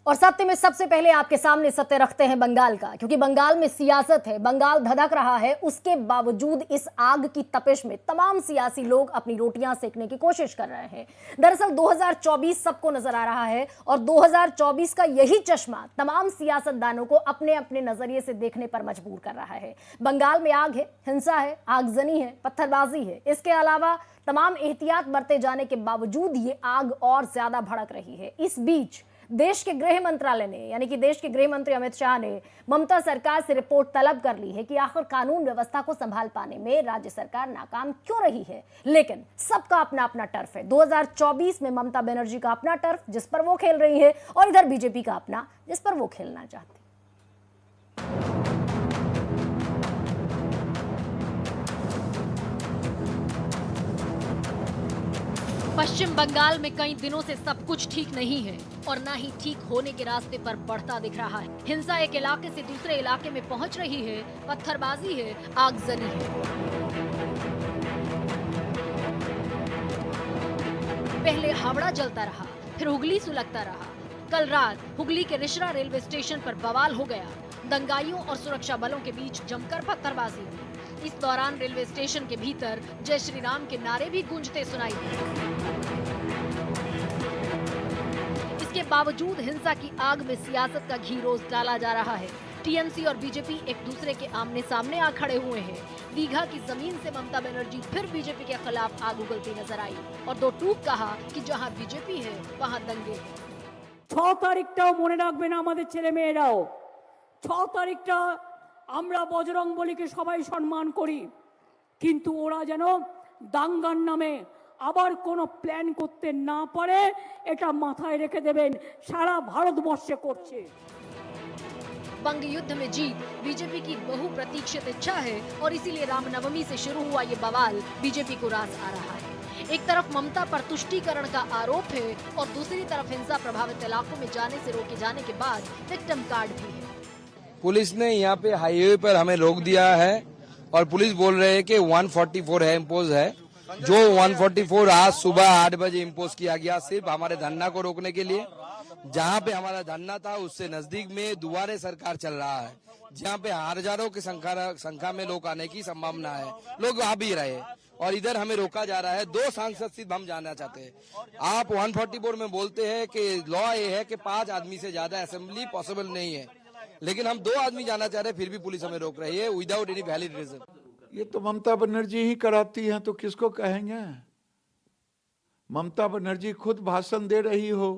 और सत्य में सबसे पहले आपके सामने सत्य रखते हैं बंगाल का, क्योंकि बंगाल में सियासत है, बंगाल धधक रहा है। उसके बावजूद इस आग की तपिश में तमाम सियासी लोग अपनी रोटियां सेकने की कोशिश कर रहे हैं। दरअसल 2024 सबको नजर आ रहा है और 2024 का यही चश्मा तमाम सियासतदानों को अपने अपने नजरिए से देखने पर मजबूर कर रहा है। बंगाल में आग है, हिंसा है, आगजनी है, पत्थरबाजी है। इसके अलावा तमाम एहतियात बरते जाने के बावजूद ये आग और ज्यादा भड़क रही है। इस बीच देश के गृह मंत्रालय ने, यानी कि देश के गृह मंत्री अमित शाह ने ममता सरकार से रिपोर्ट तलब कर ली है कि आखिर कानून व्यवस्था को संभाल पाने में राज्य सरकार नाकाम क्यों रही है। लेकिन सबका अपना अपना टर्फ है। 2024 में ममता बनर्जी का अपना टर्फ जिस पर वो खेल रही है, और इधर बीजेपी का अपना जिस पर वो खेलना चाहती। पश्चिम बंगाल में कई दिनों से सब कुछ ठीक नहीं है और ना ही ठीक होने के रास्ते पर बढ़ता दिख रहा है। हिंसा एक इलाके से दूसरे इलाके में पहुंच रही है, पत्थरबाजी है, आगजनी है। पहले हावड़ा जलता रहा, फिर हुगली सुलगता रहा। कल रात हुगली के रिश्रा रेलवे स्टेशन पर बवाल हो गया। दंगाइयों और सुरक्षा बलों के बीच जमकर पत्थरबाजी हुई। इस दौरान रेलवे स्टेशन के भीतर जय श्री राम के नारे भी गूंजते सुनाई दिए। इसके बावजूद हिंसा की आग में सियासत का घी रोज डाला जा रहा है। टीएमसी और बीजेपी एक दूसरे के आमने सामने आ खड़े हुए हैं। दीघा की जमीन से ममता बनर्जी फिर बीजेपी के खिलाफ आग उगलती नजर आई और दो टूक कहा कि जहां बीजेपी है वहां दंगे हैं। 6 तारीखটাও মনে রাখবেন আমাদের ছেলে মেয়েরাও। 6 তারিখটা আমরা বজরংবলীকে সবাই সম্মান করি, কিন্তু ওরা যেন দাঙ্গার নামে আবার কোনো প্ল্যান করতে না পারে, এটা মাথায় রেখে দেবেন। সারা ভারতবর্ষে করছে। बंग युद्ध में जीत बीजेपी की बहुप्रतीक्षित इच्छा है और इसीलिए रामनवमी से शुरू हुआ ये बवाल बीजेपी को रास आ रहा है। एक तरफ ममता पर तुष्टीकरण का आरोप है और दूसरी तरफ हिंसा प्रभावित इलाकों में जाने से रोके जाने के बाद विक्टिम कार्ड भी है। पुलिस ने यहाँ पे हाईवे पर हमें रोक दिया है और पुलिस बोल रहे हैं कि 144 है इम्पोज है, जो 144 आज सुबह 8 बजे इम्पोज किया गया सिर्फ हमारे धरना को रोकने के लिए। जहाँ पे हमारा धरना था उससे नजदीक में दुआरे सरकार चल रहा है, जहाँ पे हजारों की संख्या में लोग आने की संभावना है। लोग आ भी रहे और इधर हमें रोका जा रहा है। 2 सांसद सिर्फ हम जाना चाहते हैं। आप 144 में बोलते हैं कि लॉ ये है कि 5 आदमी से ज्यादा असेंबली पॉसिबल नहीं है, लेकिन हम 2 आदमी जाना चाह रहे हैं, फिर भी पुलिस हमें रोक रही है विदाउट एनी वैलिड रीजन। ये तो ममता बनर्जी ही कराती हैं, तो किसको कहेंगे। ममता बनर्जी खुद भाषण दे रही हो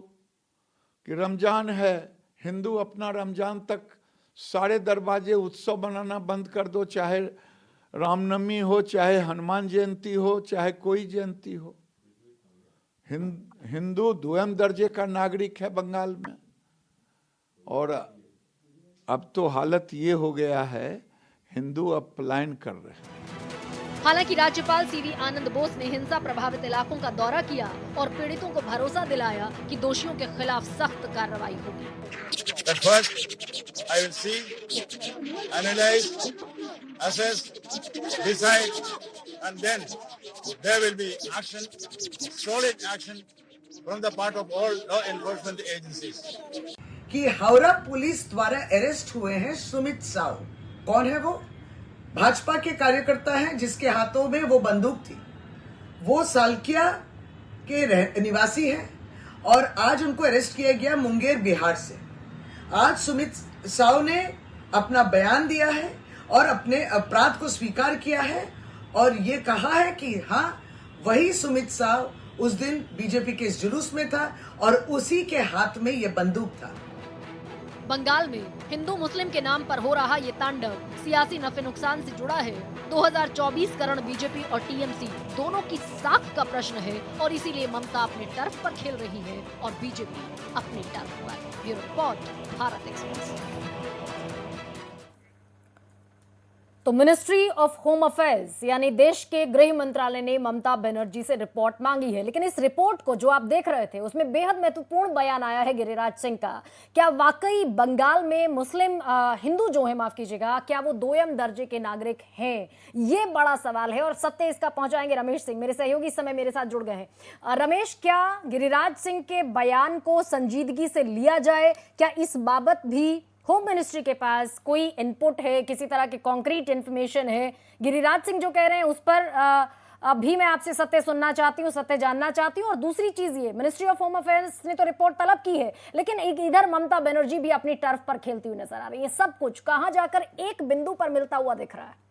कि रमजान है, हिंदू अपना रमजान तक सारे दरवाजे उत्सव मनाना बंद कर दो, चाहे रामनवमी हो, चाहे हनुमान जयंती हो, चाहे कोई जयंती हो। हिंदू द्वितीय दर्जे का नागरिक है बंगाल में। और अब तो हालत ये हो गया है, हिंदू अब पलायन कर रहे हैं। हालांकि राज्यपाल सीवी आनंद बोस ने हिंसा प्रभावित इलाकों का दौरा किया और पीड़ितों को भरोसा दिलाया कि दोषियों के खिलाफ सख्त कार्रवाई होगी। First, I will see, analyze, assess, decide, and then there will be action, solid action from the part of all law enforcement agencies. कि हावड़ा पुलिस द्वारा अरेस्ट हुए हैं सुमित साव। कौन है वो? भाजपा के कार्यकर्ता हैं जिसके हाथों में वो बंदूक थी। वो सालकिया के निवासी हैं और आज उनको अरेस्ट किया गया मुंगेर बिहार से। आज सुमित साव ने अपना बयान दिया है और अपने अपराध को स्वीकार किया है और ये कहा है कि हाँ, वही सुमित साव उस दिन बीजेपी के इस जुलूस में था और उसी के हाथ में ये बंदूक था। बंगाल में हिंदू मुस्लिम के नाम पर हो रहा ये तांडव सियासी नफे नुकसान से जुड़ा है। 2024 करण बीजेपी और टीएमसी दोनों की साख का प्रश्न है और इसीलिए ममता अपने टर्फ पर खेल रही है और बीजेपी अपने टर्फ पर। Bureau report, Bharat express. तो मिनिस्ट्री ऑफ होम अफेयर्स यानी देश के गृह मंत्रालय ने ममता बनर्जी से रिपोर्ट मांगी है, लेकिन इस रिपोर्ट को जो आप देख रहे थे उसमें बेहद महत्वपूर्ण बयान आया है गिरिराज सिंह का। क्या वाकई बंगाल में मुस्लिम हिंदू जो है, माफ कीजिएगा, क्या वो दोयम दर्जे के नागरिक हैं? ये बड़ा सवाल है और सत्य इसका पहुंचाएंगे रमेश सिंह, मेरे सहयोगी इस समय मेरे साथ जुड़ गए हैं। रमेश, क्या गिरिराज सिंह के बयान को संजीदगी से लिया जाए? क्या इस बाबत भी होम मिनिस्ट्री के पास कोई इनपुट है, किसी तरह की कॉन्क्रीट इंफॉर्मेशन है? गिरिराज सिंह जो कह रहे हैं उस पर अभी मैं आपसे सत्य सुनना चाहती हूँ, सत्य जानना चाहती हूँ। और दूसरी चीज ये, मिनिस्ट्री ऑफ होम अफेयर्स ने तो रिपोर्ट तलब की है, लेकिन एक इधर ममता बनर्जी भी अपनी टर्फ पर खेलती हुई नजर आ रही है। सब कुछ कहां जाकर एक बिंदु पर मिलता हुआ दिख रहा है?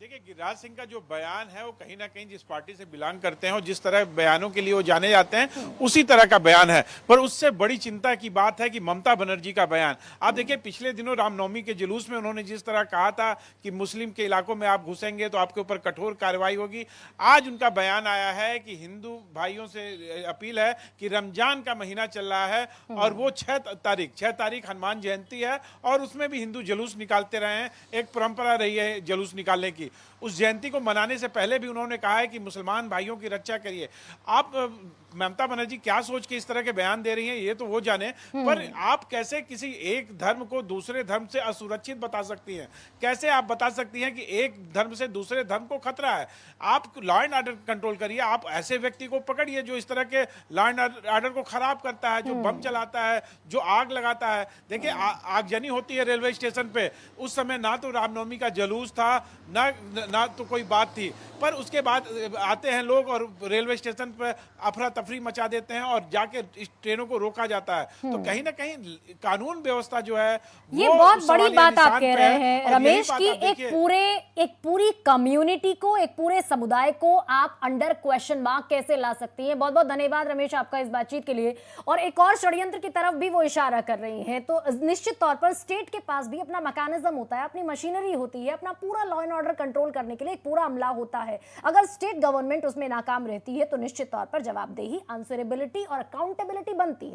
देखिए, गिरिराज सिंह का जो बयान है वो कहीं ना कहीं जिस पार्टी से बिलोंग करते हैं और जिस तरह बयानों के लिए वो जाने जाते हैं उसी तरह का बयान है। पर उससे बड़ी चिंता की बात है कि ममता बनर्जी का बयान, आप देखिए पिछले दिनों रामनवमी के जुलूस में उन्होंने जिस तरह कहा था कि मुस्लिम के इलाकों में आप घुसेंगे तो आपके ऊपर कठोर कार्रवाई होगी, आज उनका बयान आया है कि हिंदू भाइयों से अपील है कि रमजान का महीना चल रहा है और वो 6 तारीख हनुमान जयंती है और उसमें भी हिंदू जुलूस निकालते रहे हैं, एक परंपरा रही है जुलूस निकालने की। उस जयंती को मनाने से पहले भी उन्होंने कहा है कि मुसलमान भाइयों की रक्षा करिए। आप ममता बनर्जी क्या सोच के इस तरह के बयान दे रही हैं ये तो वो जाने, पर आप कैसे किसी एक धर्म को दूसरे धर्म से असुरक्षित बता सकती हैं? कैसे आप बता सकती हैं कि एक धर्म से दूसरे धर्म को खतरा है? आप लॉ एंड ऑर्डर कंट्रोल करिए, आप ऐसे व्यक्ति को पकड़िए जो इस तरह के लॉ एंड ऑर्डर को खराब करता है, जो बम चलाता है, जो आग लगाता है। देखिए, आगजनी होती है रेलवे स्टेशन पे, उस समय ना तो रामनवमी का जुलूस था ना तो कोई बात थी, पर उसके बाद आते हैं लोग और रेलवे स्टेशन पर अफरा तफरी मचा देते हैं और जाके इस ट्रेनों को रोका जाता है। तो कहीं ना कहीं कानून व्यवस्था जो है ये बहुत बड़ी बात आप कह रहे हैं रमेश की, एक पूरी कम्युनिटी को, एक पूरे समुदाय को आप अंडर क्वेश्चन मार्क कैसे ला सकती हैं? बहुत बहुत धन्यवाद रमेश आपका इस बातचीत के लिए। और एक और षड्यंत्र की तरफ भी वो इशारा कर रही हैं, तो निश्चित तौर पर स्टेट के पास भी अपना मैकेनिज्म होता है, अपनी मशीनरी होती है, अपना पूरा लॉ एंड ऑर्डर कंट्रोल करने के लिए एक पूरा अमला होता है। अगर स्टेट गवर्नमेंट उसमें नाकाम रहती है तो निश्चित तौर पर जवाबदेही, आंसरेबिलिटी और अकाउंटेबिलिटी बनती है।